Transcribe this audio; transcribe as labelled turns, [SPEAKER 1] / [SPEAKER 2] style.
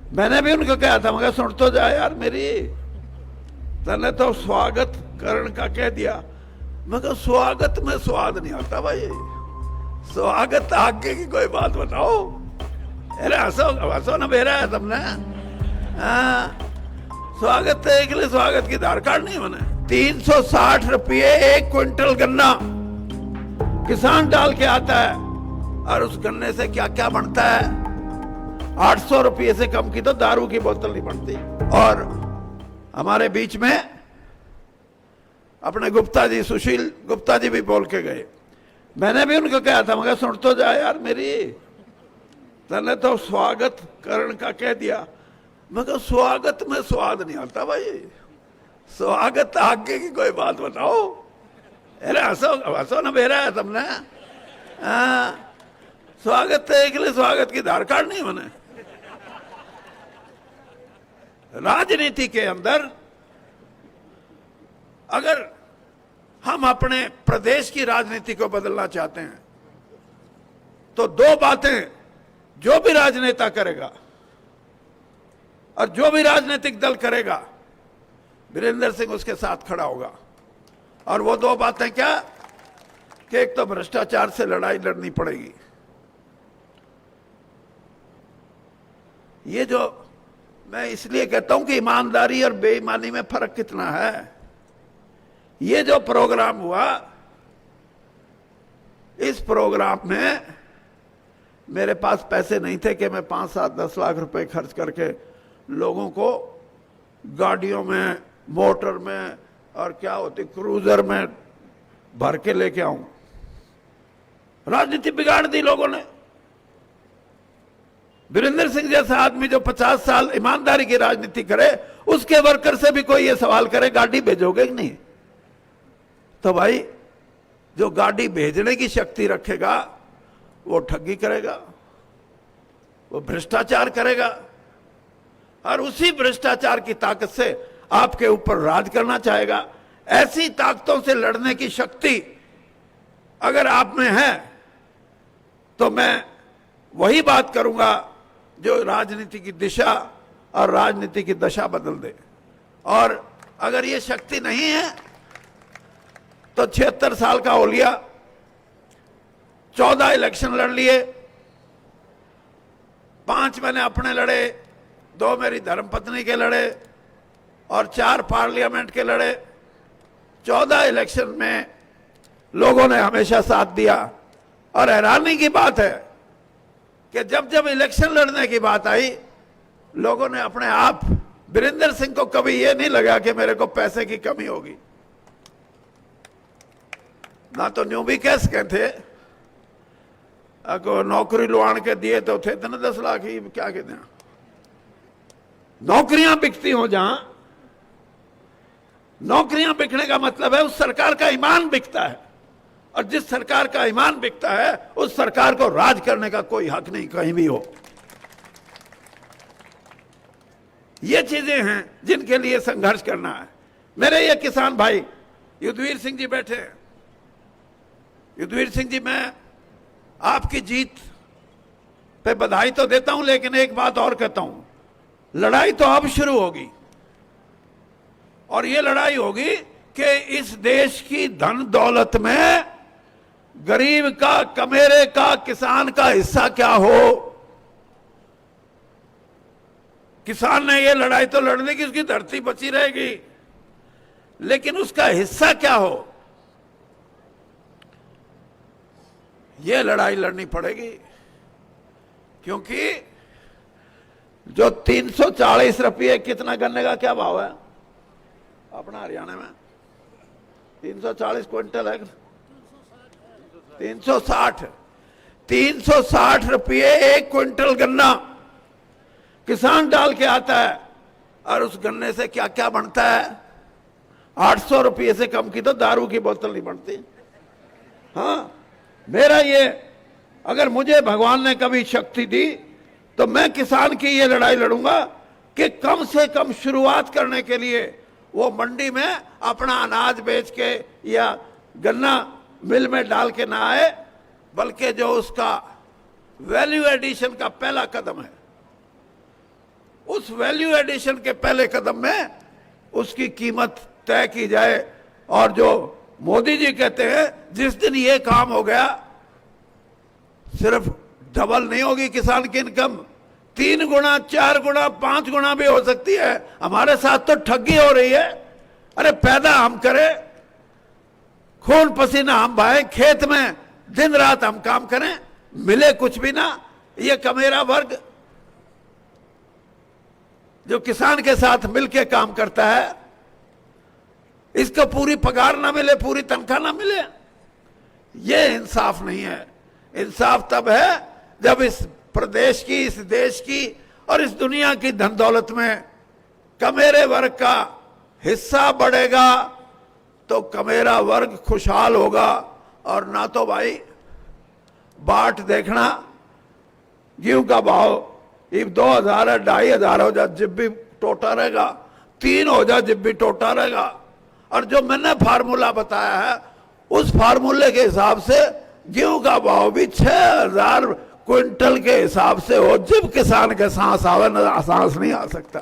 [SPEAKER 1] मैंने भी उनको कहा था, मगर सुन तो जा यार मेरी, तने तो स्वागत करण का कह दिया, मगर स्वागत में स्वाद नहीं आता भाई, स्वागत आगे की कोई बात बताओ। अरे हंसो हंसो ना, बेरा है तुमने। स्वागत है के लिए स्वागत की आधार कार्ड नहीं बने। 360 रुपये 1 क्विंटल गन्ना किसान डाल के आता है, और उस गन्ने से क्या क्या बनता है। 800 रुपये से कम की तो दारू की बोतल नहीं बनती। और हमारे बीच में अपने गुप्ता जी, सुशील गुप्ता जी भी बोल के गए। मैंने भी उनको कहा था, मगर सुन तो जा यार मेरी, तने तो स्वागत करण का कह दिया, मगर स्वागत में स्वाद नहीं आता भाई, स्वागत आगे की कोई बात बताओ। अरे हंसो हंसो ना, बेरा है तुमने। स्वागत है के लिए स्वागत की आधार कार्ड नहीं बने। राजनीति के अंदर अगर हम अपने प्रदेश की राजनीति को बदलना चाहते हैं तो दो बातें, जो भी राजनेता करेगा और जो भी राजनीतिक दल करेगा, वीरेंद्र सिंह उसके साथ खड़ा होगा। और वो दो बातें क्या कि एक तो भ्रष्टाचार से लड़ाई लड़नी पड़ेगी। ये जो मैं इसलिए कहता हूं कि ईमानदारी और बेईमानी में फर्क कितना है। ये जो प्रोग्राम हुआ, इस प्रोग्राम में मेरे पास पैसे नहीं थे कि मैं 5, 7, 10 लाख रुपए खर्च करके लोगों को गाड़ियों में, मोटर में और क्या होती क्रूजर में भर के लेके आऊं। राजनीति बिगाड़ दी लोगों ने। वीरेंद्र सिंह जैसा आदमी जो 50 साल ईमानदारी की राजनीति करे, उसके वर्कर से भी कोई ये सवाल करे गाड़ी भेजोगे कि नहीं, तो भाई जो गाड़ी भेजने की शक्ति रखेगा वो ठगी करेगा, वो भ्रष्टाचार करेगा, और उसी भ्रष्टाचार की ताकत से आपके ऊपर राज करना चाहेगा। ऐसी ताकतों से लड़ने की शक्ति अगर आप में है तो मैं वही बात करूंगा जो राजनीति की दिशा और राजनीति की दशा बदल दे। और अगर ये शक्ति नहीं है तो 76 साल का ओलिया, 14 इलेक्शन लड़ लिए, 5 मैंने अपने लड़े, 2 मेरी धर्मपत्नी के लड़े और 4 पार्लियामेंट के लड़े। 14 इलेक्शन में लोगों ने हमेशा साथ दिया। और हैरानी की बात है कि जब जब इलेक्शन लड़ने की बात आई, लोगों ने अपने आप, वीरेंद्र सिंह को कभी यह नहीं लगा कि मेरे को पैसे की कमी होगी। ना तो न्यू भी कैस कहते, अगर नौकरी लुआण के दिए तो थे इतने 10 लाख ही, क्या कहते हैं, नौकरियां बिकती हो जहां, नौकरियां बिकने का मतलब है उस सरकार का ईमान बिकता है। और जिस सरकार का ईमान बिकता है उस सरकार को राज करने का कोई हक नहीं कहीं भी हो। ये चीजें हैं जिनके लिए संघर्ष करना है। मेरे ये किसान भाई युद्धवीर सिंह जी बैठे हैं। युद्धवीर सिंह जी, मैं आपकी जीत पे बधाई तो देता हूं, लेकिन एक बात और कहता हूं, लड़ाई तो अब शुरू होगी। और ये लड़ाई होगी कि इस देश की धन दौलत में गरीब का, कमेरे का, किसान का हिस्सा क्या हो। किसान ने ये लड़ाई तो लड़ने की, उसकी धरती बची रहेगी, लेकिन उसका हिस्सा क्या हो, ये लड़ाई लड़नी पड़ेगी। क्योंकि जो 340 रुपये, कितना गन्ने का क्या भाव है अपना हरियाणा में? 340 क्विंटल है, 360 रुपये 1 क्विंटल गन्ना किसान डाल के आता है, और उस गन्ने से क्या क्या बनता है। 800 रुपये से कम की तो दारू की बोतल नहीं बनती। हाँ, मेरा ये, अगर मुझे भगवान ने कभी शक्ति दी तो मैं किसान की ये लड़ाई लड़ूंगा कि कम से कम शुरुआत करने के लिए वो मंडी में अपना अनाज बेच के या गन्ना मिल में डाल के ना आए, बल्कि जो उसका वैल्यू एडिशन का पहला कदम है उस वैल्यू एडिशन के पहले कदम में उसकी कीमत तय की जाए। और जो मोदी जी कहते हैं जिस दिन ये काम हो गया, सिर्फ डबल नहीं होगी किसान की इनकम, 3 गुना, 4 गुना, 5 गुना भी हो सकती है। हमारे साथ तो ठगी हो रही है। अरे पैदा हम करें, खून पसीना हम बहाएं, खेत में दिन रात हम काम करें, मिले कुछ भी ना। ये कमेरा वर्ग जो किसान के साथ मिलके काम करता है, इसको पूरी पगार ना मिले, पूरी तनख्वाह ना मिले, ये इंसाफ नहीं है। इंसाफ तब है जब इस प्रदेश की, इस देश की और इस दुनिया की धन दौलत में कमेरे वर्ग का हिस्सा बढ़ेगा तो कमेरा वर्ग खुशहाल होगा। और ना तो भाई बाट देखना, गेहूं का भाव 2000 है, 2500 हो जाए जब भी टोटा रहेगा, 3 हो जाए जब भी टोटा रहेगा। और जो मैंने फार्मूला बताया है उस फार्मूले के हिसाब से गेहूं का भाव भी 6000 क्विंटल के हिसाब से हो, जब किसान के सांस आवे ना, सांस नहीं आ सकता।